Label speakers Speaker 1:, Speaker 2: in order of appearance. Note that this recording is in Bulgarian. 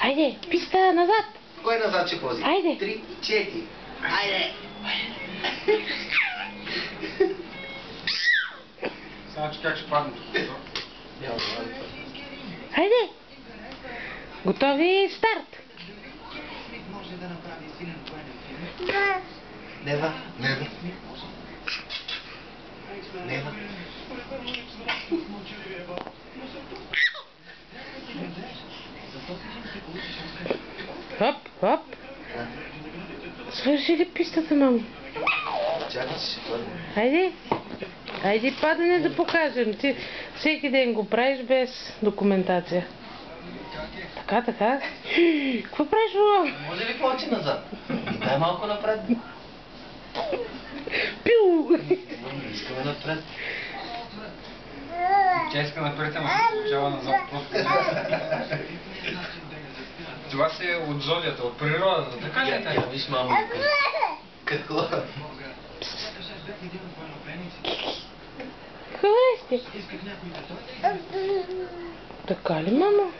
Speaker 1: Айде, писта назад.
Speaker 2: Кой назад ще пози?
Speaker 1: Айде.
Speaker 2: 3, 4. Айде.
Speaker 3: Само че как ще падне тук?
Speaker 1: Айде. Готови, старт.
Speaker 2: Нева. Нева. Нева.
Speaker 1: Хоп, хоп. Свърши ли пистата, мамо?
Speaker 2: Чакай, че ще падне.
Speaker 1: Айде. Айде падане да покажем. Ти всеки ден го правиш без документация. Така, така. Какво правиш, мамо?
Speaker 2: Може ли повече назад? И дай малко напред.
Speaker 1: Пиу!
Speaker 2: Не искаме напред.
Speaker 3: Тя иска напред, ама се получава назад. Това си е от зодията, от природата. Така ли е така?
Speaker 2: Виж, мамо. Какво?
Speaker 1: Хвести. Така ли, мамо?